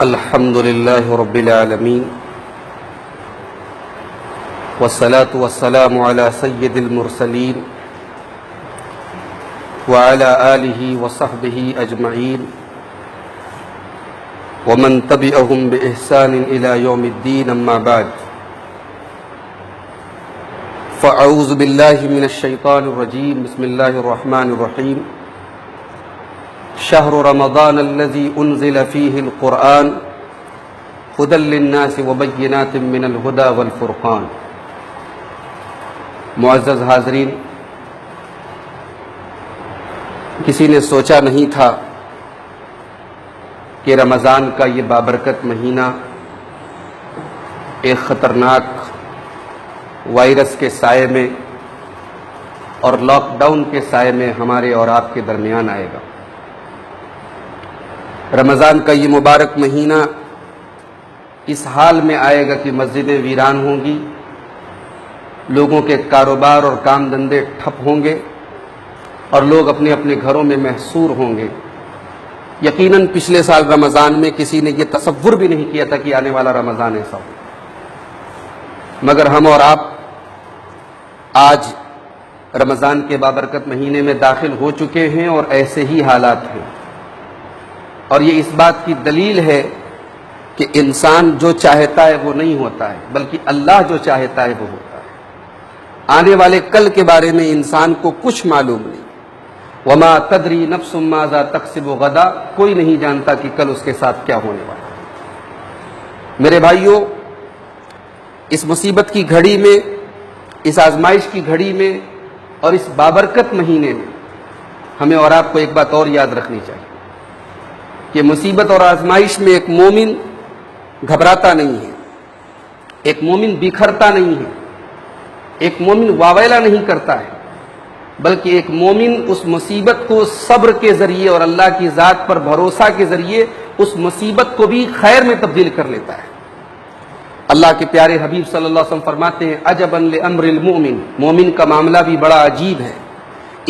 الحمد لله رب العالمين والصلاة والسلام على سيد المرسلين وعلى آله وصحبه أجمعين ومن تبعهم بإحسان إلى يوم الدين. أما بعد، فأعوذ بالله من الشيطان الرجيم. بسم الله الرحمن الرحيم. شهر رمضان الذي أنزل فيه القرآن هدى للناس وبينات من الهدى والفرقان. معزز حاضرین، کسی نے سوچا نہیں تھا کہ رمضان کا یہ بابرکت مہینہ ایک خطرناک وائرس کے سائے میں اور لاک ڈاؤن کے سائے میں ہمارے اور آپ کے درمیان آئے گا. رمضان کا یہ مبارک مہینہ اس حال میں آئے گا کہ مسجدیں ویران ہوں گی، لوگوں کے کاروبار اور کام دھندے ٹھپ ہوں گے اور لوگ اپنے اپنے گھروں میں محصور ہوں گے. یقیناً پچھلے سال رمضان میں کسی نے یہ تصور بھی نہیں کیا تھا کہ آنے والا رمضان ایسا ہو، مگر ہم اور آپ آج رمضان کے بابرکت مہینے میں داخل ہو چکے ہیں اور ایسے ہی حالات ہیں. اور یہ اس بات کی دلیل ہے کہ انسان جو چاہتا ہے وہ نہیں ہوتا ہے، بلکہ اللہ جو چاہتا ہے وہ ہوتا ہے. آنے والے کل کے بارے میں انسان کو کچھ معلوم نہیں. وما تدری نفس ماذا تکسب غدا، کوئی نہیں جانتا کہ کل اس کے ساتھ کیا ہونے والا ہے. میرے بھائیوں، اس مصیبت کی گھڑی میں، اس آزمائش کی گھڑی میں اور اس بابرکت مہینے میں ہمیں اور آپ کو ایک بات اور یاد رکھنی چاہیے کہ مصیبت اور آزمائش میں ایک مومن گھبراتا نہیں ہے، ایک مومن بکھرتا نہیں ہے، ایک مومن واویلا نہیں کرتا ہے، بلکہ ایک مومن اس مصیبت کو صبر کے ذریعے اور اللہ کی ذات پر بھروسہ کے ذریعے اس مصیبت کو بھی خیر میں تبدیل کر لیتا ہے. اللہ کے پیارے حبیب صلی اللہ علیہ وسلم فرماتے ہیں عجبا لامر المؤمن، مومن کا معاملہ بھی بڑا عجیب ہے.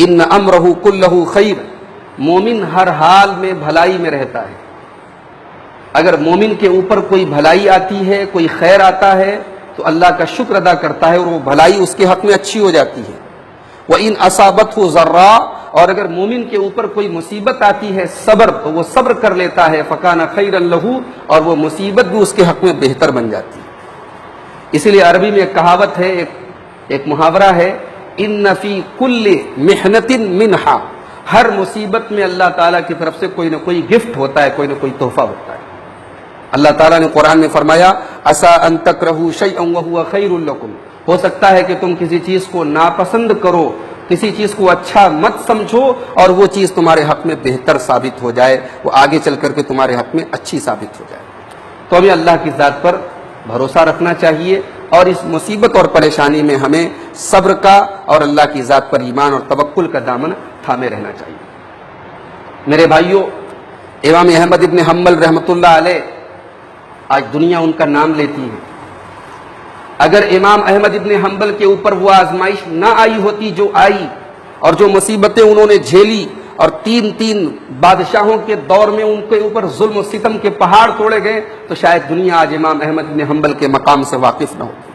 ان امرہ کلہ خیر، مومن ہر حال میں بھلائی میں رہتا ہے. اگر مومن کے اوپر کوئی بھلائی آتی ہے، کوئی خیر آتا ہے تو اللہ کا شکر ادا کرتا ہے اور وہ بھلائی اس کے حق میں اچھی ہو جاتی ہے. وَإِنْ أَصَابَتْهُ ضَرَّاءٌ، اور اگر مومن کے اوپر کوئی مصیبت آتی ہے صبر، تو وہ صبر کر لیتا ہے. فَكَانَ خَيْرًا لَهُ، اور وہ مصیبت بھی اس کے حق میں بہتر بن جاتی ہے. اسی لیے عربی میں ایک کہاوت ہے، ایک محاورہ ہے، إِنَّ فِي كُلِّ مِحْنَةٍ مِنْحَا، ہر مصیبت میں اللہ تعالیٰ کی طرف سے کوئی نہ کوئی گفٹ ہوتا ہے، کوئی نہ کوئی تحفہ ہوتا ہے. اللہ تعالیٰ نے قرآن میں فرمایا عسیٰ ان تکرہوا شیئا وہو خیر لکم، ہو سکتا ہے کہ تم کسی چیز کو ناپسند کرو، کسی چیز کو اچھا مت سمجھو اور وہ چیز تمہارے حق میں بہتر ثابت ہو جائے، وہ آگے چل کر کے تمہارے حق میں اچھی ثابت ہو جائے. تو ہمیں اللہ کی ذات پر بھروسہ رکھنا چاہیے اور اس مصیبت اور پریشانی میں ہمیں صبر کا اور اللہ کی ذات پر ایمان اور توکل کا دامن تھامے رہنا چاہیے. میرے بھائیوں، امام احمد ابن حنبل رحمۃ اللہ علیہ، آج دنیا ان کا نام لیتی ہے. اگر امام احمد ابن حنبل کے اوپر وہ آزمائش نہ آئی ہوتی جو آئی اور جو مصیبتیں انہوں نے جھیلی اور تین بادشاہوں کے دور میں ان کے اوپر ظلم و ستم کے پہاڑ توڑے گئے، تو شاید دنیا آج امام احمد ابن حنبل کے مقام سے واقف نہ ہوتی.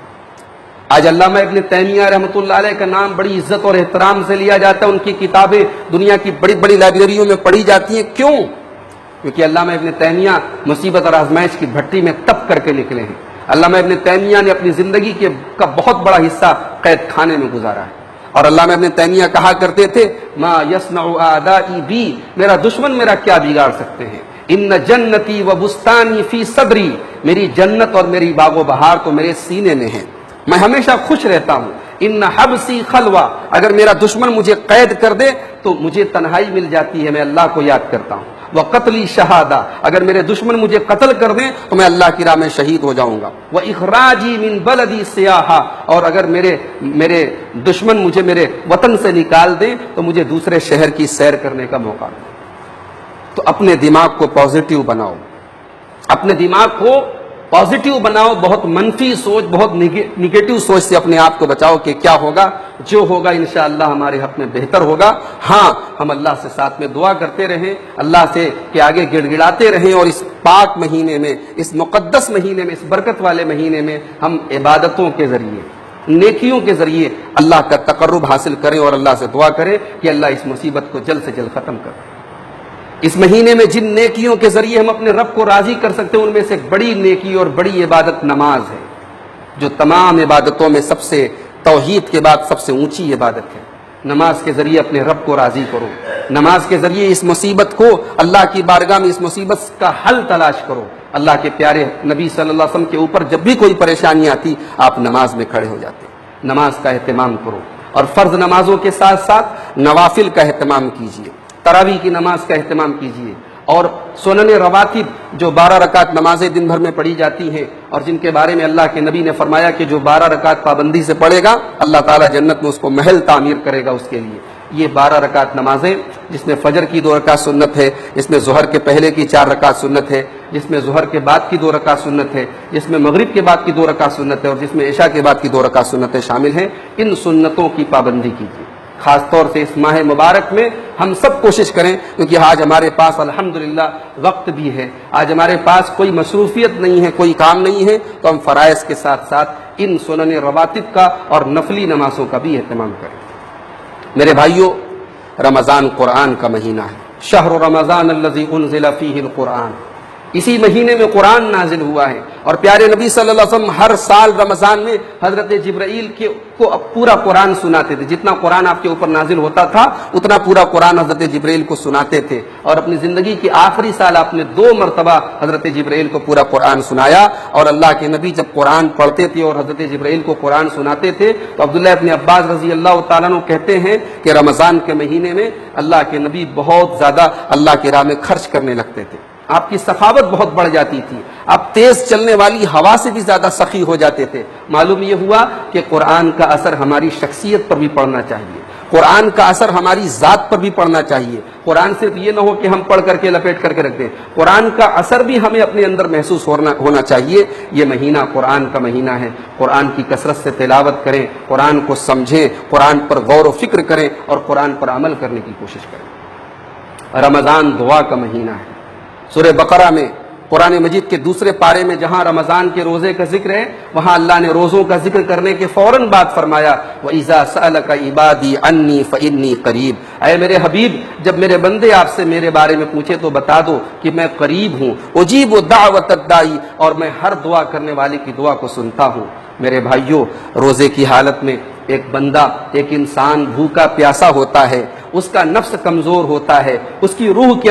آج علامہ ابن تیمیہ رحمۃ اللہ علیہ کا نام بڑی عزت اور احترام سے لیا جاتا ہے، ان کی کتابیں دنیا کی بڑی بڑی لائبریریوں میں پڑھی جاتی ہیں. کیوں؟ کیونکہ علامہ ابن تیمیہ مصیبت اور آزمائش کی بھٹی میں تپ کر کے نکلے ہیں. علامہ ابن تیمیہ نے اپنی زندگی کا بہت بڑا حصہ قید خانے میں گزارا ہے. اور علامہ ابن تیمیہ کہا کرتے تھے ما یصنع اعدائی بی، میرا دشمن میرا کیا بگاڑ سکتے ہیں. ان جنتی و بستانی فی صدری، میری جنت اور میری باغ و بہار تو میرے سینے میں ہے، میں ہمیشہ خوش رہتا ہوں. ان حبسی خلوہ، اگر میرا دشمن مجھے قید کر دے تو مجھے تنہائی مل جاتی ہے، میں اللہ کو یاد کرتا ہوں. وقتلی شہادہ، اگر میرے دشمن مجھے قتل کر دیں تو میں اللہ کی راہ میں شہید ہو جاؤں گا. واخراجی من بلدی سیاحہ، اور اگر میرے دشمن مجھے میرے وطن سے نکال دیں تو مجھے دوسرے شہر کی سیر کرنے کا موقع دیں. تو اپنے دماغ کو پازیٹیو بناؤ، اپنے دماغ کو پازیٹیو بناؤ، بہت منفی سوچ، بہت نگیٹو سوچ سے اپنے آپ کو بچاؤ کہ کیا ہوگا، جو ہوگا انشاءاللہ ہمارے حق میں بہتر ہوگا۔ ہاں، ہم اللہ سے ساتھ میں دعا کرتے رہیں، اللہ سے کہ آگے گڑ گڑاتے رہیں، اور اس پاک مہینے میں، اس مقدس مہینے میں، اس برکت والے مہینے میں ہم عبادتوں کے ذریعے، نیکیوں کے ذریعے اللہ کا تقرب حاصل کریں، اور اللہ سے دعا کریں کہ اللہ اس مصیبت کو جلد سے جلد ختم کرے۔ اس مہینے میں جن نیکیوں کے ذریعے ہم اپنے رب کو راضی کر سکتے ہیں، ان میں سے ایک بڑی نیکی اور بڑی عبادت نماز ہے، جو تمام عبادتوں میں سب سے، توحید کے بعد سب سے اونچی عبادت ہے۔ نماز کے ذریعے اپنے رب کو راضی کرو، نماز کے ذریعے اس مصیبت کو، اللہ کی بارگاہ میں اس مصیبت کا حل تلاش کرو۔ اللہ کے پیارے نبی صلی اللہ علیہ وسلم کے اوپر جب بھی کوئی پریشانی آتی، آپ نماز میں کھڑے ہو جاتے۔ نماز کا اہتمام کرو، اور فرض نمازوں کے ساتھ ساتھ نوافل کا اہتمام کیجیے، تراویح کی نماز کا اہتمام کیجیے، اور سنن رواتب جو 12 رکعت نمازیں دن بھر میں پڑھی جاتی ہیں، اور جن کے بارے میں اللہ کے نبی نے فرمایا کہ جو 12 رکعت پابندی سے پڑھے گا، اللہ تعالیٰ جنت میں اس کو محل تعمیر کرے گا اس کے لیے۔ یہ 12 رکعت نمازیں، جس میں فجر کی 2 رکعت سنت ہے، جس میں ظہر کے پہلے کی 4 رکعت سنت ہے، جس میں ظہر کے بعد کی 2 رکعت سنت ہے، جس میں مغرب کے بعد کی 2 رکعت سنت ہے، اور جس میں عشاء کے بعد کی 2 رکعت سنتیں شامل ہیں، ان سنتوں کی پابندی کیجیے۔ خاص طور سے اس ماہ مبارک میں ہم سب کوشش کریں، کیونکہ آج ہمارے پاس الحمدللہ وقت بھی ہے، آج ہمارے پاس کوئی مصروفیت نہیں ہے، کوئی کام نہیں ہے، تو ہم فرائض کے ساتھ ساتھ ان سنن رواتب کا اور نفلی نمازوں کا بھی اہتمام کریں۔ میرے بھائیوں، رمضان قرآن کا مہینہ ہے۔ شہر رمضان الذی انزل فیہ القرآن، اسی مہینے میں قرآن نازل ہوا ہے، اور پیارے نبی صلی اللہ علیہ وسلم ہر سال رمضان میں حضرت جبرائیل کو پورا قرآن سناتے تھے۔ جتنا قرآن آپ کے اوپر نازل ہوتا تھا، اتنا پورا قرآن حضرت جبرائیل کو سناتے تھے، اور اپنی زندگی کے آخری سال آپ نے 2 مرتبہ حضرت جبرائیل کو پورا قرآن سنایا۔ اور اللہ کے نبی جب قرآن پڑھتے تھے اور حضرت جبرائیل کو قرآن سناتے تھے، تو عبداللہ ابن عباس رضی اللہ تعالیٰ عنہ کہتے ہیں کہ رمضان کے مہینے میں اللہ کے نبی بہت زیادہ اللہ کی راہ میں خرچ کرنے لگتے تھے، آپ کی سخاوت بہت بڑھ جاتی تھی، آپ تیز چلنے والی ہوا سے بھی زیادہ سخی ہو جاتے تھے۔ معلوم یہ ہوا کہ قرآن کا اثر ہماری شخصیت پر بھی پڑنا چاہیے، قرآن کا اثر ہماری ذات پر بھی پڑنا چاہیے۔ قرآن صرف یہ نہ ہو کہ ہم پڑھ کر کے لپیٹ کر کے رکھ دیں، قرآن کا اثر بھی ہمیں اپنے اندر محسوس ہونا چاہیے۔ یہ مہینہ قرآن کا مہینہ ہے، قرآن کی کثرت سے تلاوت کریں، قرآن کو سمجھیں، قرآن پر غور و فکر کریں، اور قرآن پر عمل کرنے کی کوشش کریں۔ رمضان دعا کا مہینہ ہے۔ سورہ بقرہ میں، قرآن مجید کے دوسرے پارے میں جہاں رمضان کے روزے کا ذکر ہے، وہاں اللہ نے روزوں کا ذکر کرنے کے فوراً بعد فرمایا وَإِذَا سَأَلَكَ عِبَادِي عَنِّي فَإِنِّي قَرِيبٌ، اے میرے حبیب، جب میرے بندے آپ سے میرے بارے میں پوچھے تو بتا دو کہ میں قریب ہوں، اجیب دعوت الداعی، اور میں ہر دعا کرنے والے کی دعا کو سنتا ہوں۔ میرے بھائیوں، روزے کی حالت میں ایک بندہ، ایک انسان بھوکا پیاسا ہوتا ہے، اس کا نفس کمزور ہوتا ہے، اس کی روح کے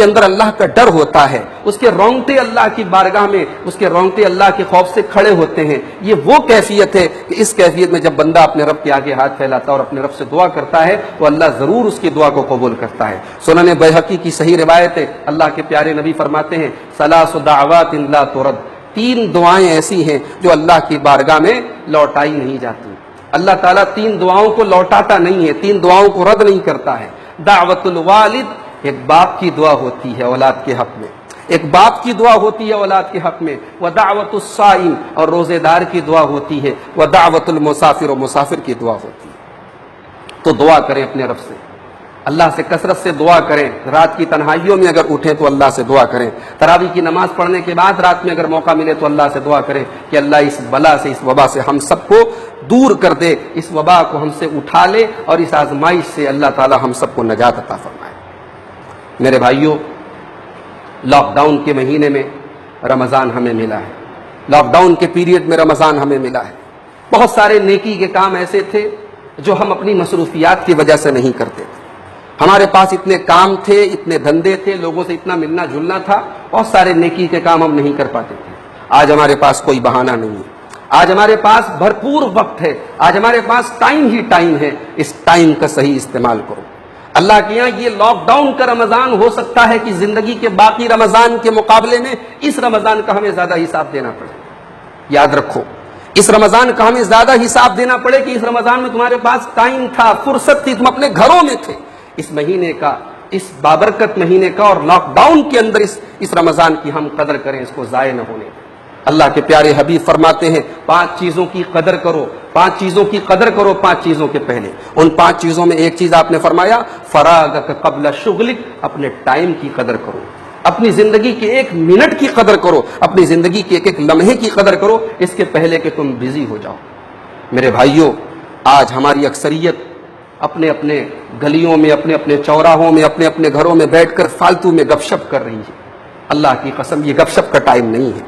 اندر اللہ کا ڈر ہوتا ہے، اس کے رونگٹے اللہ کی بارگاہ میں، اس کے رونگٹے اللہ کے خوف سے کھڑے ہوتے ہیں۔ یہ وہ کیفیت ہے کہ اس کیفیت میں جب بندہ اپنے رب کے آگے ہاتھ پھیلاتا ہے اور اپنے رب سے دعا کرتا ہے، تو اللہ ضرور اس کی دعا کو قبول کرتا ہے۔ سنن بیہقی کی صحیح روایت ہے، اللہ کے پیارے نبی فرماتے ہیں ثلاث دعوات لا ترد، 3 دعائیں ایسی ہیں جو اللہ کی بارگاہ میں لوٹائی نہیں جاتی۔ اللہ تعالیٰ 3 دعاؤں کو لوٹاتا نہیں ہے، 3 دعاؤں کو رد نہیں کرتا ہے۔ دعوت الوالد، ایک باپ کی دعا ہوتی ہے اولاد کے حق میں، ایک باپ کی دعا ہوتی ہے اولاد کے حق میں، ودعوت الصائم، اور روزے دار کی دعا ہوتی ہے، ودعوت المسافر، اور مسافر کی دعا ہوتی ہے۔ تو دعا کریں اپنے رب سے، اللہ سے کثرت سے دعا کریں۔ رات کی تنہائیوں میں اگر اٹھیں تو اللہ سے دعا کریں، تراویح کی نماز پڑھنے کے بعد رات میں اگر موقع ملے تو اللہ سے دعا کریں کہ اللہ اس بلا سے، اس وبا سے ہم سب کو دور کر دے، اس وبا کو ہم سے اٹھا لے، اور اس آزمائش سے اللہ تعالی ہم سب کو نجات عطا فرمائے۔ میرے بھائیوں، لاک ڈاؤن کے مہینے میں رمضان ہمیں ملا ہے، لاک ڈاؤن کے پیریڈ میں رمضان ہمیں ملا ہے۔ بہت سارے نیکی کے کام ایسے تھے جو ہم اپنی مصروفیات کی وجہ سے نہیں کرتے تھے، ہمارے پاس اتنے کام تھے، اتنے دھندے تھے، لوگوں سے اتنا ملنا جلنا تھا، بہت سارے نیکی کے کام ہم نہیں کر پاتے تھے۔ آج ہمارے پاس کوئی بہانہ نہیں ہے، آج ہمارے پاس بھرپور وقت ہے، آج ہمارے پاس ٹائم ہی ٹائم ہے، اس ٹائم کا صحیح استعمال کرو۔ اللہ کے یہاں یہ لاک ڈاؤن کا رمضان ہو سکتا ہے کہ زندگی کے باقی رمضان کے مقابلے میں اس رمضان کا ہمیں زیادہ حساب دینا پڑے۔ یاد رکھو، اس رمضان کا ہمیں زیادہ حساب دینا پڑے کہ اس رمضان میں تمہارے پاس ٹائم تھا، فرصت تھی، تم اپنے گھروں میں تھے۔ اس مہینے کا اس بابرکت مہینے کا اور لاک ڈاؤن کے اندر اس رمضان کی ہم قدر کریں، اس کو ضائع نہ ہونے دیں۔ اللہ کے پیارے حبیب فرماتے ہیں 5 چیزوں کی قدر کرو، 5 چیزوں کی قدر کرو 5 چیزوں کے پہلے۔ ان 5 چیزوں میں ایک چیز آپ نے فرمایا فراغک قبل شغلک، اپنے ٹائم کی قدر کرو، اپنی زندگی کے 1 منٹ کی قدر کرو، اپنی زندگی کے ایک لمحے کی قدر کرو اس کے پہلے کہ تم بزی ہو جاؤ۔ میرے بھائیوں، آج ہماری اکثریت اپنے اپنے گلیوں میں، اپنے اپنے چوراہوں میں، اپنے اپنے گھروں میں بیٹھ کر فالتو میں گپ شپ کر رہی ہے۔ اللہ کی قسم یہ گپ شپ کا ٹائم نہیں ہے،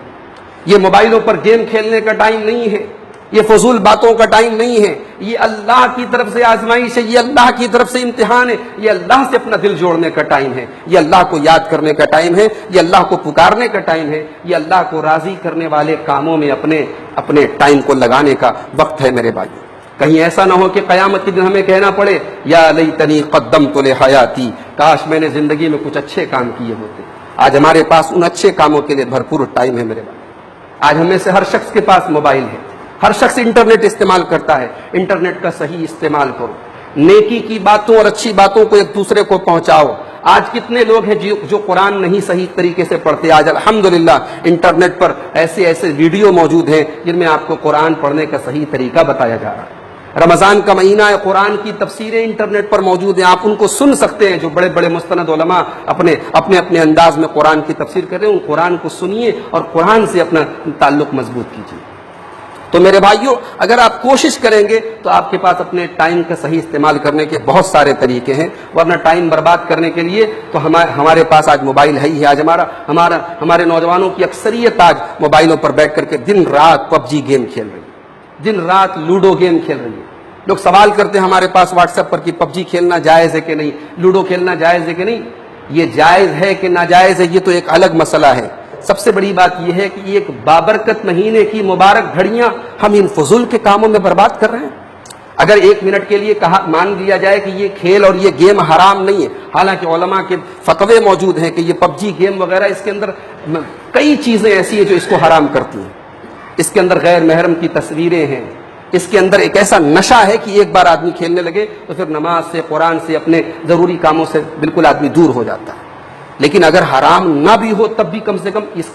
یہ موبائلوں پر گیم کھیلنے کا ٹائم نہیں ہے، یہ فضول باتوں کا ٹائم نہیں ہے، یہ اللہ کی طرف سے آزمائش ہے، یہ اللہ کی طرف سے امتحان ہے، یہ اللہ سے اپنا دل جوڑنے کا ٹائم ہے، یہ اللہ کو یاد کرنے کا ٹائم ہے، یہ اللہ کو پکارنے کا ٹائم ہے، یہ اللہ کو راضی کرنے والے کاموں میں اپنے ٹائم کو لگانے کا وقت ہے۔ میرے بھائیو، کہیں ایسا نہ ہو کہ قیامت کے دن ہمیں کہنا پڑے یا لیتنی قدمت لحیاتی، کاش میں نے زندگی میں کچھ اچھے کام کیے ہوتے۔ آج ہمارے پاس ان اچھے کاموں کے لیے بھرپور ٹائم ہے میرے بھائی۔ آج ہمیں سے ہر شخص کے پاس موبائل ہے، ہر شخص انٹرنیٹ استعمال کرتا ہے، انٹرنیٹ کا صحیح استعمال کرو، نیکی کی باتوں اور اچھی باتوں کو ایک دوسرے کو پہنچاؤ۔ آج کتنے لوگ ہیں جو قرآن نہیں صحیح طریقے سے پڑھتے، آج الحمدللہ انٹرنیٹ پر ایسے ویڈیو موجود ہیں جن میں آپ کو قرآن پڑھنے کا صحیح طریقہ بتایا جا رہا ہے۔ رمضان کا مہینہ ہے، قرآن کی تفسیریں انٹرنیٹ پر موجود ہیں، آپ ان کو سن سکتے ہیں۔ جو بڑے بڑے مستند علماء اپنے انداز میں قرآن کی تفسیر کر رہے ہیں، ان قرآن کو سنیے اور قرآن سے اپنا تعلق مضبوط کیجیے۔ تو میرے بھائیوں، اگر آپ کوشش کریں گے تو آپ کے پاس اپنے ٹائم کا صحیح استعمال کرنے کے بہت سارے طریقے ہیں، ورنہ ٹائم برباد کرنے کے لیے تو ہمارے پاس آج موبائل ہے ہی ہے۔ آج ہمارے نوجوانوں کی اکثریت آج موبائلوں پر بیٹھ کر کے دن رات PUBG گیم کھیل رہی ہے، دن رات لوڈو گیم کھیل رہی ہے۔ لوگ سوال کرتے ہیں ہمارے پاس واٹس ایپ پر کہ PUBG کھیلنا جائز ہے کہ نہیں، لوڈو کھیلنا جائز ہے کہ نہیں۔ یہ جائز ہے کہ ناجائز ہے یہ تو ایک الگ مسئلہ ہے۔ سب سے بڑی بات یہ ہے کہ ایک بابرکت مہینے کی مبارک گھڑیاں ہم ان فضول کے کاموں میں برباد کر رہے ہیں۔ اگر 1 منٹ کے لیے مان لیا جائے کہ یہ کھیل اور یہ گیم حرام نہیں ہے، حالانکہ علماء کے فتوے موجود ہیں کہ یہ PUBG گیم وغیرہ اس کے اندر کئی چیزیں ایسی ہیں جو اس کو حرام کرتی ہیں۔ اس کے اندر غیر محرم کی تصویریں ہیں، اس کے اندر ایک ایسا نشہ ہے کہ ایک بار آدمی کھیلنے لگے تو پھر نماز سے، قرآن سے، اپنے ضروری کاموں سے بالکل آدمی دور ہو جاتا ہے۔ لیکن اگر حرام نہ بھی ہو تب بھی کم سے کم اس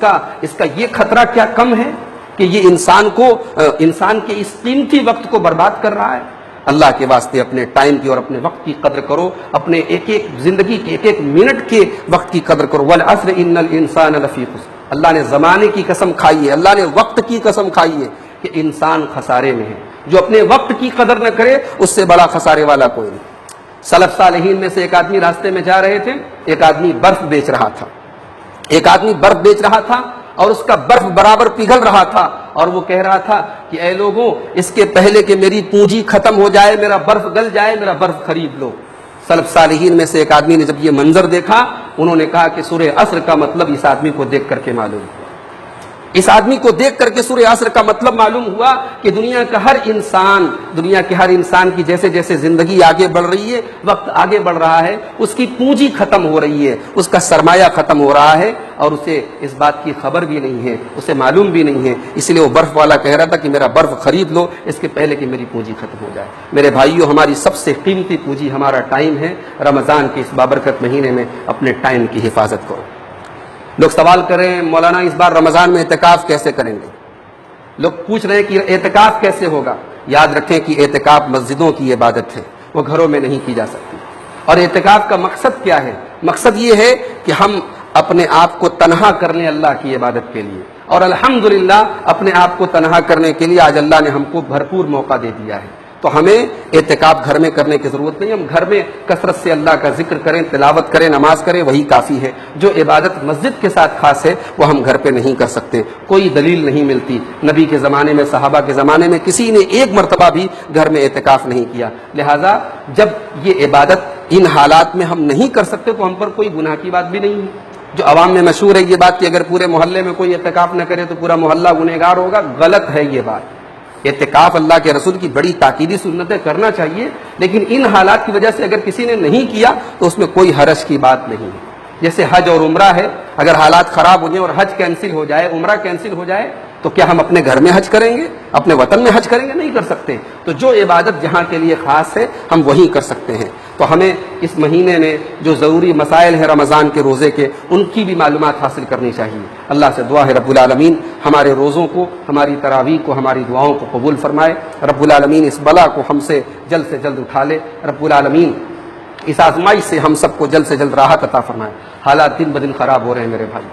کا یہ خطرہ کیا کم ہے کہ یہ انسان کے اس قیمتی وقت کو برباد کر رہا ہے۔ اللہ کے واسطے اپنے ٹائم کی اور اپنے وقت کی قدر کرو، اپنے ایک زندگی کے ایک منٹ کے وقت کی قدر کرو۔ والعصر ان الانسان لفی خسر، اللہ نے زمانے کی قسم کھائی ہے، اللہ نے وقت کی قسم کھائی ہے کہ انسان خسارے میں ہے۔ جو اپنے وقت کی قدر نہ کرے اس سے بڑا خسارے والا کوئی نہیں۔ سلف صالحین میں سے ایک آدمی راستے میں جا رہے تھے، ایک آدمی برف بیچ رہا تھا اور اس کا برف برابر پگھل رہا تھا، اور وہ کہہ رہا تھا کہ اے لوگوں، اس کے پہلے کہ میری پونجی ختم ہو جائے، میرا برف گل جائے، میرا برف خرید لو۔ سلف صالحین میں سے ایک آدمی نے جب یہ منظر دیکھا، انہوں نے کہا کہ سورہ عصر کا مطلب اس آدمی کو دیکھ کر کے معلوم ہوا، اس آدمی کو دیکھ کر کے سورہ عصر کا مطلب معلوم ہوا کہ دنیا کے ہر انسان کی جیسے جیسے زندگی آگے بڑھ رہی ہے، وقت آگے بڑھ رہا ہے، اس کی پونجی ختم ہو رہی ہے، اس کا سرمایہ ختم ہو رہا ہے، اور اسے اس بات کی خبر بھی نہیں ہے، اسے معلوم بھی نہیں ہے۔ اس لیے وہ برف والا کہہ رہا تھا کہ میرا برف خرید لو اس کے پہلے کہ میری پونجی ختم ہو جائے۔ میرے بھائیو، ہماری سب سے قیمتی پونجی ہمارا ٹائم ہے۔ رمضان کے اس بابرکت مہینے میں اپنے ٹائم کی حفاظت کرو۔ لوگ سوال کر رہے ہیں مولانا اس بار رمضان میں اعتکاف کیسے کریں گے؟ لوگ پوچھ رہے ہیں کہ اعتکاف کیسے ہوگا؟ یاد رکھیں کہ اعتکاف مسجدوں کی عبادت ہے، وہ گھروں میں نہیں کی جا سکتی۔ اور اعتکاف کا مقصد کیا ہے؟ مقصد یہ ہے کہ ہم اپنے آپ کو تنہا کر لیں اللہ کی عبادت کے لیے، اور الحمدللہ اپنے آپ کو تنہا کرنے کے لیے آج اللہ نے ہم کو بھرپور موقع دے دیا ہے۔ تو ہمیں اعتکاف گھر میں کرنے کی ضرورت نہیں، ہم گھر میں کثرت سے اللہ کا ذکر کریں، تلاوت کریں، نماز کریں، وہی کافی ہے۔ جو عبادت مسجد کے ساتھ خاص ہے وہ ہم گھر پہ نہیں کر سکتے، کوئی دلیل نہیں ملتی۔ نبی کے زمانے میں، صحابہ کے زمانے میں کسی نے ایک مرتبہ بھی گھر میں اعتکاف نہیں کیا۔ لہٰذا جب یہ عبادت ان حالات میں ہم نہیں کر سکتے تو ہم پر کوئی گناہ کی بات بھی نہیں ہے۔ جو عوام میں مشہور ہے یہ بات کہ اگر پورے محلے میں کوئی اعتکاف نہ کرے تو پورا محلہ گنہگار ہوگا، غلط ہے یہ بات۔ اعتکاف اللہ کے رسول کی بڑی تاکیدی سنت ہے، کرنا چاہیے، لیکن ان حالات کی وجہ سے اگر کسی نے نہیں کیا تو اس میں کوئی حرج کی بات نہیں ہے۔ جیسے حج اور عمرہ ہے، اگر حالات خراب ہو جائیں اور حج کینسل ہو جائے، عمرہ کینسل ہو جائے، تو کیا ہم اپنے گھر میں حج کریں گے؟ اپنے وطن میں حج کریں گے؟ نہیں کر سکتے۔ تو جو عبادت جہاں کے لیے خاص ہے ہم وہیں کر سکتے ہیں۔ تو ہمیں اس مہینے میں جو ضروری مسائل ہیں رمضان کے روزے کے ان کی بھی معلومات حاصل کرنی چاہیے۔ اللہ سے دعا ہے رب العالمین ہمارے روزوں کو، ہماری تراویح کو، ہماری دعاؤں کو قبول فرمائے۔ رب العالمین اس بلا کو ہم سے جلد اٹھا لے۔ رب العالمین اس آزمائش سے ہم سب کو جلد سے جلد راحت عطا فرمائے۔ حالات دن بدن خراب ہو رہے ہیں میرے بھائی،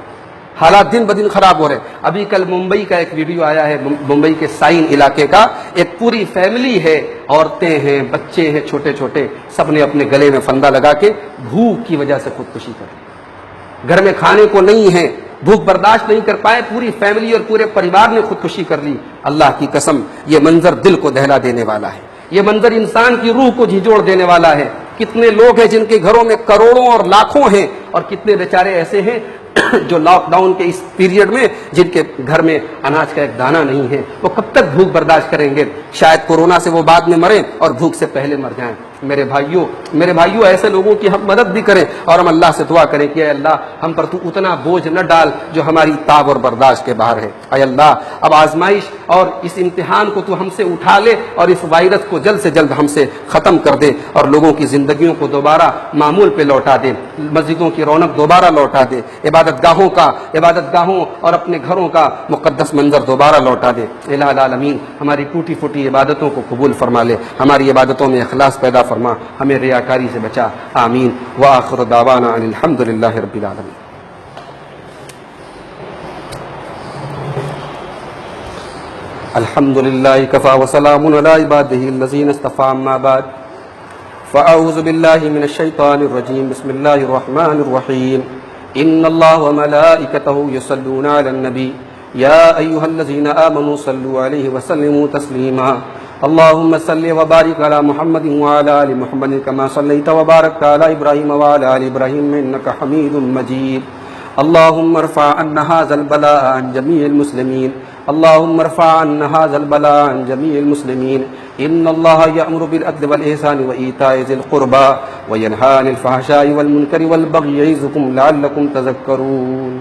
حالات دن بدن خراب ہو رہے ہیں۔ ابھی کل ممبئی کا ایک ویڈیو آیا ہے، ممبئی کے سائن علاقے کا، ایک پوری فیملی ہے، عورتیں ہیں، بچے ہیں چھوٹے چھوٹے، سب نے اپنے گلے میں پھندا لگا کے بھوک کی وجہ سے خودکشی کر لی۔ گھر میں کھانے کو نہیں ہے، بھوک برداشت نہیں کر پائے، پوری فیملی اور پورے پریوار نے خودکشی کر لی۔ اللہ کی قسم یہ منظر دل کو دہلا دینے والا ہے، یہ منظر انسان کی روح کو جھنجھوڑ دینے والا ہے۔ کتنے لوگ ہیں جن کے گھروں میں کروڑوں اور لاکھوں ہیں، اور کتنے بیچارے ایسے ہیں جو لاک ڈاؤن کے اس پیریڈ میں جن کے گھر میں اناج کا ایک دانہ نہیں ہے۔ وہ کب تک بھوک برداشت کریں گے؟ شاید کورونا سے وہ بعد میں مریں اور بھوک سے پہلے مر جائیں۔ میرے بھائیوں ایسے لوگوں کی ہم مدد بھی کریں، اور ہم اللہ سے دعا کریں کہ اے اللہ ہم پر تو اتنا بوجھ نہ ڈال جو ہماری تاب اور برداشت کے باہر ہے۔ اے اللہ اب آزمائش اور اس امتحان کو تو ہم سے اٹھا لے، اور اس وائرس کو جلد سے جلد ہم سے ختم کر دے، اور لوگوں کی زندگیوں کو دوبارہ معمول پہ لوٹا دے، مسجدوں کی رونق دوبارہ لوٹا دے، عبادت گاہوں اور اپنے گھروں کا مقدس منظر دوبارہ لوٹا دے۔ الہ العالمین ہماری ٹوٹی پھوٹی عبادتوں کو قبول فرما لے، ہماری عبادتوں میں اخلاص پیدا فرما، ہمیں ریاکاری سے بچا، آمین۔ وآخر دعوانا ان الحمد للہ رب العالمین۔ الحمد للہ کفا وسلام علی عبادہ الذین اصطفی، اما بعد فاعوذ باللہ من الشیطان الرجیم، بسم اللہ الرحمن الرحیم۔ ان اللہ وملائکتہ یصلون علی النبی یا ایھا الذین آمنوا صلوا علیہ وسلموا تسلیما۔ اللهم صل وبارك على محمد وعلى آل محمد كما صليت وباركت على إبراهيم وعلى آل إبراهيم إنك حميد مجيد۔ اللهم ارفع عنا هذا البلاء عن جميع المسلمين، اللهم ارفع عنا هذا البلاء عن جميع المسلمين۔ إن الله يأمر بالعدل والإحسان وإيتاء ذي القربى وينهى عن الفحشاء والمنكر والبغي يعظكم لعلكم تذكرون۔